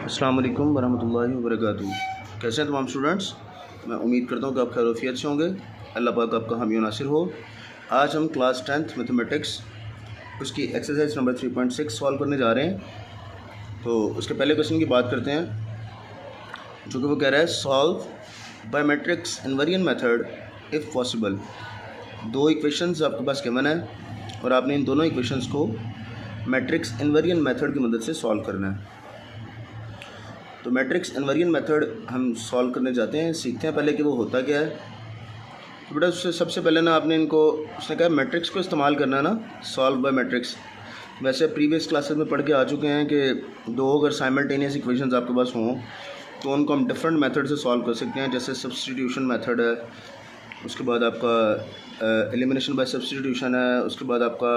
अस्सलाम वालेकुम वरहमतुल्लाहि वबरकातुहू। कैसे हैं तमाम स्टूडेंट्स? मैं उम्मीद करता हूँ कि आप खैरियत से होंगे। अल्लाह पाक आपका हामी नासिर हो। आज हम क्लास 10th मैथमेटिक्स उसकी एक्सरसाइज नंबर 3.6 सॉल्व करने जा रहे हैं। तो उसके पहले क्वेश्चन की बात करते हैं, जो कि वो कह रहा है solve by matrix invariant method if possible. दो इक्वेशंस आपके पास गिवन है और आपने इन दोनों इक्वेशंस को मैट्रिक्स इनवेरिएंट मेथड की मदद से सॉल्व करना है। तो मैट्रिक्स इनवेरिएंट मेथड हम सॉल्व करने जाते हैं, सीखते हैं पहले कि वो होता क्या है। तो बेटा उससे सबसे पहले ना आपने इनको, उसने कहा मैट्रिक्स को इस्तेमाल करना है ना, सॉल्व बाय मैट्रिक्स। वैसे प्रीवियस क्लासेस में पढ़ के आ चुके हैं कि दो अगर साइमल्टेनियस इक्वेशंस आपके पास हों तो उनको हम डिफरेंट मेथड से सॉल्व कर सकते हैं। जैसे सब्स्टिट्यूशन मेथड है, उसके बाद आपका एलिमिनेशन बाय सब्स्टिट्यूशन है, उसके बाद आपका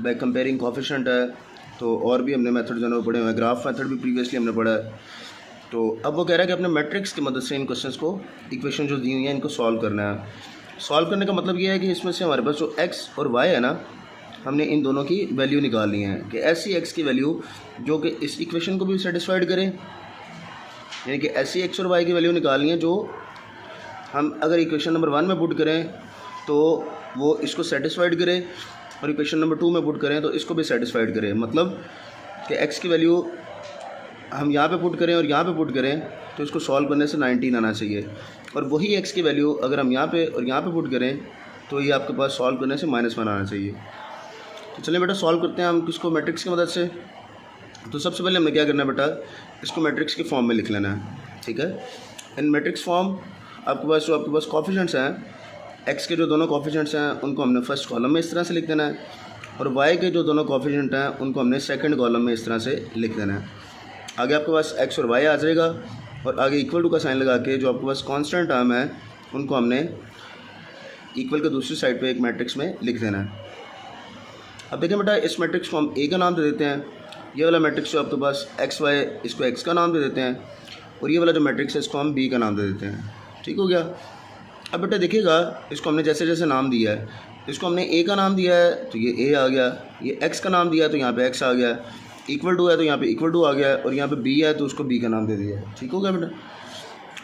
बाय कंपेयरिंग कोएफिशिएंट है। तो और भी हमने मेथड जो है पढ़े हुए हैं, ग्राफ मेथड भी प्रीवियसली हमने पढ़ा है। तो अब वो कह रहा है कि अपने मैट्रिक्स की मदद से इन क्वेश्चंस को, इक्वेशन जो दी हुई है, इनको सॉल्व करना है। सॉल्व करने का मतलब ये है कि इसमें से हमारे पास जो एक्स और वाई है ना, हमने इन दोनों की वैल्यू निकालनी है कि ऐसी एक्स की वैल्यू जो कि इस इक्वेशन को भी सेटिस्फाइड करे, यानी कि ऐसी एक्स और वाई की वैल्यू निकालनी है जो हम अगर इक्वेशन नंबर 1 में पुट करें तो वो इसको सेटिस्फाइड करे, और इक्वेशन नंबर 2 में पुट करें तो इसको भी सेटिस्फाइड करें। मतलब कि x की वैल्यू हम यहाँ पे पुट करें और यहाँ पे पुट करें तो इसको सॉल्व करने से 19 आना चाहिए, और वही x की वैल्यू अगर हम यहाँ पे और यहाँ पे पुट करें तो ये आपके पास सॉल्व करने से -1 आना चाहिए। तो चलिए बेटा सॉल्व करते हैं हम किसको, मैट्रिक्स की मदद से। तो सबसे पहले हमें क्या करना है बेटा, इसको मैट्रिक्स के फॉर्म में लिख लेना है, ठीक है। इन मैट्रिक्स फॉर्म आपके पास कोएफिशिएंट्स हैं, एक्स के जो दोनों कोएफिशिएंट्स हैं उनको हमने फर्स्ट कॉलम में इस तरह से लिख देना है, और वाई के जो दोनों कोएफिशिएंट हैं उनको हमने सेकंड कॉलम में इस तरह से लिख देना है। आगे आपके पास एक्स और वाई आ जाएगा, और आगे इक्वल टू का साइन लगा के जो आपके पास कांस्टेंट टर्म है उनको हमने इक्वल के दूसरी साइड पे एक मैट्रिक्स में लिख देना है। अब देखिए बेटा, इस मैट्रिक्स को हम ए का नाम दे देते हैं। ये वाला मैट्रिक्स जो आपके पास एक्स वाई, इसको एक्स का नाम दे देते हैं, और ये वाला जो मैट्रिक्स है इसको हम बी का नाम दे देते हैं। ठीक हो गया। अब बेटा देखिएगा, इसको हमने जैसे जैसे नाम दिया है, इसको हमने ए का नाम दिया है तो ये ए आ गया, ये एक्स का नाम दिया है तो यहाँ पे एक्स आ गया, इक्वल टू है तो यहाँ पे इक्वल टू आ गया, और यहाँ पे बी है तो उसको बी का नाम दे दिया है। ठीक हो गया बेटा।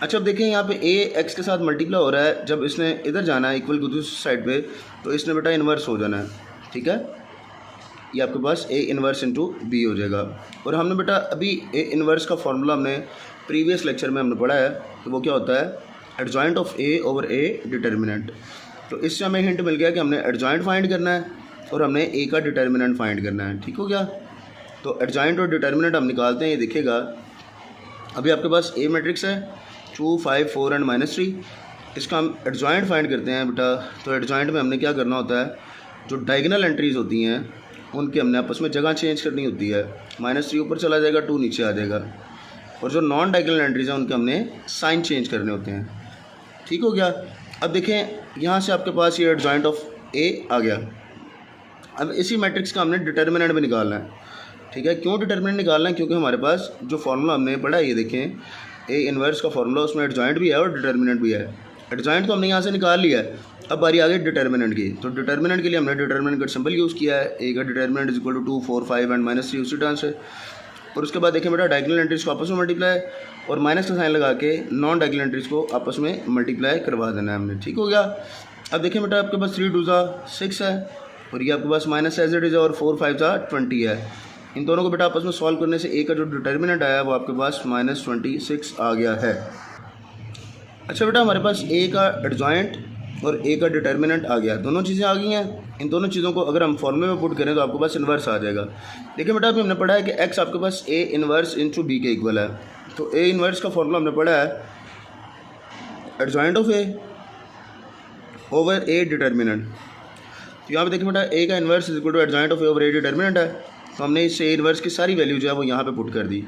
अच्छा अब देखें, यहाँ पे ए एक्स के साथ मल्टीप्लाई हो रहा है, जब इसने इधर जाना है इक्वल टू दूसरी साइड पे तो इसने बेटा इन्वर्स हो जाना है, ठीक है। ये आपके पास ए इन्वर्स इंटू बी हो जाएगा। और हमने बेटा अभी ए इन्वर्स का फॉर्मूला हमने प्रीवियस लेक्चर में हमने पढ़ा है, तो वो क्या होता है, adjoint of A over A determinant. तो इससे हमें हिंट मिल गया कि हमने एडजॉइंट फाइंड करना है और हमने ए का डिटर्मिनेंट फाइंड करना है। ठीक हो गया। तो एडजॉइंट और डिटर्मिनेंट हम निकालते हैं। ये देखिएगा, अभी आपके पास ए मैट्रिक्स है 2 5 4 एंड -3, इसका हम एडजॉइंट फाइंड करते हैं बेटा। तो एडजॉइंट में हमने क्या करना होता है, जो डायगोनल एंट्रीज़ होती हैं उनके हमने आपस में जगह चेंज करनी होती है। -3 ऊपर चला जाएगा, 2 नीचे आ जाएगा, और जो नॉन डायगोनल एंट्रीज़ हैं उनके हमने साइन चेंज करने होते हैं। ठीक हो गया। अब देखें, यहाँ से आपके पास ये एडजॉइंट ऑफ ए आ गया। अब इसी मैट्रिक्स का हमने डिटर्मिनेंट भी निकालना है, ठीक है। क्यों डिटर्मिनेंट निकालना है, क्योंकि हमारे पास जो फार्मूला हमने पढ़ा है, ये देखें ए इन्वर्स का फार्मूला, उसमें एडजॉइंट भी है और डिटर्मिनेंट भी है। एडजॉइंट तो हमने यहाँ से निकाल लिया है, अब बारी आ गई डिटर्मिनेंट की। तो डिटर्मिनेंट के लिए हमने डिटर्मिनेंट का सिंबल यूज़ किया है, ए का determinant is equal to 2 4 5 and -3 उसी टर्म से। और उसके बाद देखें बेटा, डायगोनल एंट्रीज़ को आपस में मल्टीप्लाई और माइनस का साइन लगा के नॉन डायगोनल एंट्रीज़ को आपस में मल्टीप्लाई करवा देना है हमने। ठीक हो गया। अब देखें बेटा, आपके पास 3 2 6 है, और ये आपके पास माइनस एज इट इज़, और 4 5 20 है। इन दोनों को बेटा आपस में सॉल्व करने से ए का जो डिटर्मिनेंट आया वो आपके पास -26 आ गया है। अच्छा बेटा, हमारे पास ए का एडजॉइंट और ए का डिटर्मिनेंट आ गया, दोनों चीज़ें आ गई हैं। इन दोनों चीज़ों को अगर हम फॉर्मूले में पुट करें तो आपके पास इन्वर्स आ जाएगा। देखिए बेटा, अभी हमने पढ़ा है कि एक्स आपके पास ए इन्वर्स इंटू बी के इक्वल है। तो ए इन्वर्स का फॉर्मूला हमने पढ़ा है adjoint of A over A determinant. तो यहाँ पे देखिए बेटा, ए का inverse is equal to adjoint of A over A determinant है, तो हमने इससे ए इन्वर्स की सारी वैल्यू जो है वो यहाँ पे पुट कर दी।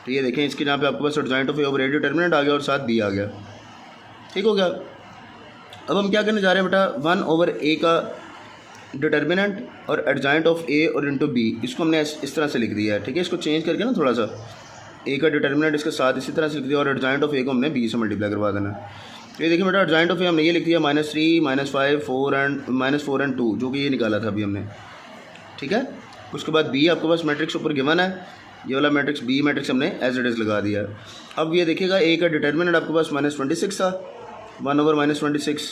तो ये देखें, इसके यहाँ पे आपके पास adjoint of A over A determinant आ गया और साथ बी आ गया। ठीक हो गया। अब हम क्या करने जा रहे हैं बेटा, 1 ओवर ए का डिटर्मिनेंट और एडजॉइंट ऑफ ए और इंटू बी, इसको हमने इस तरह से लिख दिया है, ठीक है। इसको चेंज करके ना थोड़ा सा, ए का डिटर्मिनेंट इसके साथ इसी तरह से लिख दिया, और एडजॉइंट ऑफ ए को हमने बी से मल्टीप्लाई करवा देना। तो ये देखिए बेटा, एडजॉइंट ऑफ ए हमने ये लिख दिया -3 -5 4 एंड 2, जो कि ये निकाला था अभी हमने, ठीक है। उसके बाद बी आपके पास मैट्रिक्स ऊपर गिवन है, ये वाला मैट्रिक्स बी मैट्रिक्स हमने एज इट इज़ लगा दिया। अब ये देखिएगा ए का डिटर्मिनेंट आपके पास -26 था, 1/-26,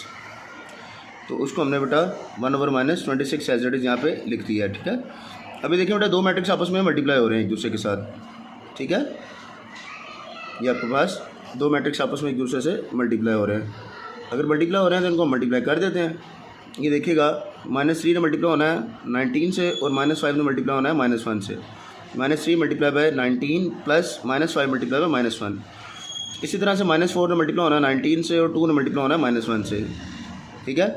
तो उसको हमने बेटा 1/-26 एज इट इज़ यहाँ पे लिख दिया। ठीक है, अभी देखिए बेटा दो मैट्रिक्स आपस में मल्टीप्लाई हो रहे हैं एक दूसरे के साथ। ठीक है, ये आपके पास दो मैट्रिक्स आपस में एक दूसरे से मल्टीप्लाई हो रहे हैं। अगर मल्टीप्लाई हो रहे हैं तो इनको मल्टीप्लाई कर देते हैं। ये देखिएगा -3 ने मल्टीप्लाई होना है 19 से और -5 ने मल्टीप्लाई होना है -1 से। -3 multiply by 19 plus -5 multiply by -1। इसी तरह से -4 ने मल्टीप्लाई होना है 19 से और 2 ने मल्टीप्लाई होना है -1 से। ठीक है,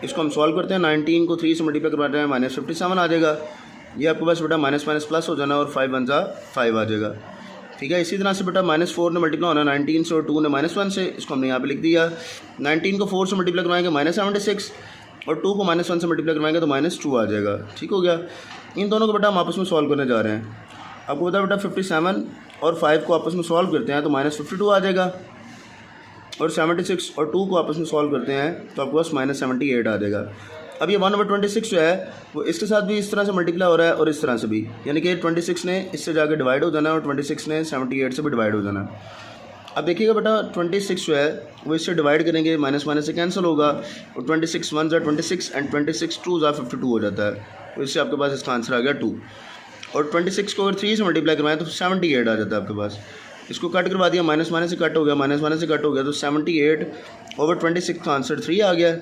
इसको हम सॉल्व करते हैं। 19 को 3 से मल्टीप्लाई करवाते हैं -57 आ जाएगा। ये आपके पास बेटा माइनस प्लस हो जाना और 5 1 जा 5 आ जाएगा। ठीक है, इसी तरह से बेटा -4 ने मल्टीप्लाई होना 19 से और 2 ने -1 से, इसको हमने यहाँ पे लिख दिया। 19 को 4 से मल्टीप्लाई करवाएंगे -76 और 2 को -1 से मल्टीप्लाई करवाएंगे तो -2 आ जाएगा। ठीक हो गया, इन दोनों को बेटा हम आपस में सॉल्व करने जा रहे हैं। आपको बता बेटा 57 और 5 को आपस में सॉल्व करते हैं तो -52 आ जाएगा और 76 और 2 को आपस में सॉल्व करते हैं तो आपके पास -78 आ जाएगा। अब ये 1/26 जो है वो इसके साथ भी इस तरह से मल्टीप्लाई हो रहा है और इस तरह से भी, यानी कि 26 ने इससे जाके डिवाइड हो जाना है और 26 ने 78 से भी डिवाइड हो जाना है। अब देखिएगा बेटा 26 जो है वो इससे डिवाइड करेंगे, माइनस से कैंसिल होगा और 26 1 जा 26 एंड 26 2 जा 52 हो जाता है, तो इससे आपके पास इसका आंसर आ गया 2। और 26 को अगर 3 से मल्टीप्लाई करवाएं तो 78 आ जाता है आपके पास। इसको कट करवा दिया, माइनस से कट हो गया, माइनस से कट हो गया, तो 78/26 का आंसर 3 आ गया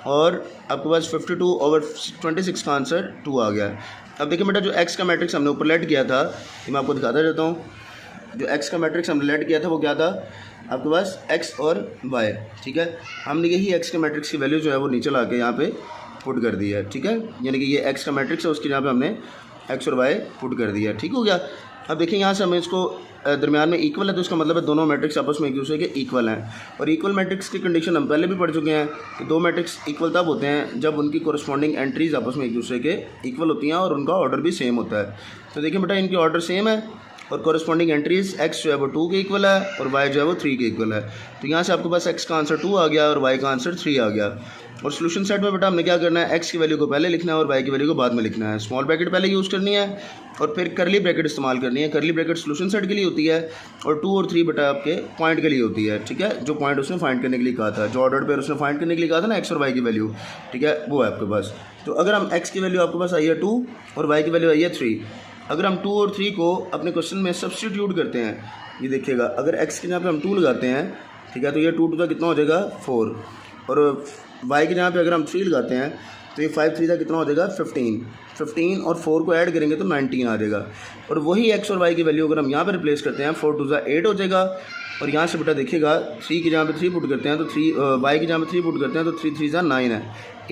और आपके पास 52/26 का आंसर 2 आ गया। अब देखिए बेटा जो x का मैट्रिक्स हमने ऊपर लेट किया था, ये मैं आपको दिखाता रहता हूँ। जो x का मैट्रिक्स हमने लेट किया था वो क्या था आपके पास x और y। ठीक है, हमने यही x के मैट्रिक्स की वैल्यू जो है वो नीचे ला के यहाँ पे पुट कर दी है। ठीक है, यानी कि ये x का मैट्रिक्स है उसके यहाँ पे हमने x और y पुट कर दिया। ठीक हो गया। अब देखिए यहाँ से हमें इसको दरमियान में इक्वल है तो इसका मतलब है दोनों मैट्रिक्स आपस में एक दूसरे के इक्वल हैं। और इक्वल मैट्रिक्स की कंडीशन हम पहले भी पढ़ चुके हैं कि दो मैट्रिक्स इक्वल तब होते हैं जब उनकी कोरस्पॉन्डिंग एंट्रीज आपस में एक दूसरे के इक्वल होती हैं और उनका ऑर्डर भी सेम होता है। तो देखिए बेटा इनकी ऑर्डर सेम है और कोरस्पॉन्डिंग एंट्रीज x जो है वो 2 के इक्वल है और y जो है वो 3 के इक्वल है। तो यहाँ से आपके पास x का आंसर 2 आ गया और y का आंसर 3 आ गया। और सोल्यूशन सेट में बेटा हमने क्या करना है, x की वैल्यू को पहले लिखना है और y की वैल्यू को बाद में लिखना है। स्मॉल ब्रैकेट पहले यूज़ करनी है और फिर करली ब्रैकेट इस्तेमाल करनी है। करली ब्रैकेट सोल्यूशन सेट के लिए होती है और 2 और 3 बेटा आपके पॉइंट के लिए होती है। ठीक है, जो पॉइंट उसने फाइंड करने के लिए कहा था, जो ऑर्डर पर उसने फाइंड करने के लिए कहा था ना x और y की वैल्यू, ठीक है, वो है आपके पास। तो अगर हम x की वैल्यू आपके पास आई है 2 और y की वैल्यू आई है 3, अगर हम 2 और 3 को अपने क्वेश्चन में सब्स्टिट्यूट करते हैं, ये देखिएगा अगर x के जहाँ पे हम 2 लगाते हैं, ठीक है, तो ये 2 का कितना हो जाएगा 4 और y के जहाँ पे अगर हम 3 लगाते हैं तो ये 5 3 का कितना हो जाएगा 15 और 4 को ऐड करेंगे तो 19 आ जाएगा। और वही x और y की वैल्यू अगर हम यहाँ पे रिप्लेस करते हैं 4 2 8 हो जाएगा और यहाँ से बेटा देखिएगा 3 की जहाँ पे 3 पुट करते हैं तो y की जहाँ पे 3 पुट करते हैं तो 3 3 9 है,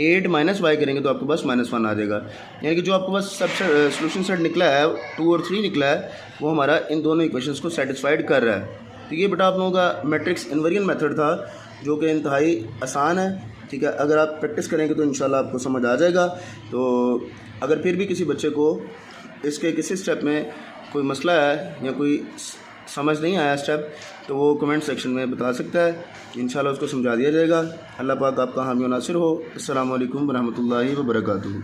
8 माइनस y करेंगे तो आपके पास -1 आ जाएगा। यानी कि जो आपके पास सब सोल्यूशन सेट निकला है 2 और 3 निकला है वो हमारा इन दोनों इक्वेशंस को सेटिस्फाइड कर रहा है। तो ये बेटा आप लोगों का मैट्रिक्स इन्वेरिएंट मेथड था जो कि इंतहाई आसान है। ठीक है, अगर आप प्रैक्टिस करेंगे तो इंशाल्लाह आपको समझ आ जाएगा। तो अगर फिर भी किसी बच्चे को इसके किसी स्टेप में कोई मसला है या कोई समझ नहीं आया स्टेप तो वो कमेंट सेक्शन में बता सकता है, इंशाल्लाह उसको समझा दिया जाएगा। अल्लाह पाक आपका हामी और नासिर हो। अस्सलामु अलैकुम व रहमतुल्लाहि व बरकातुहू।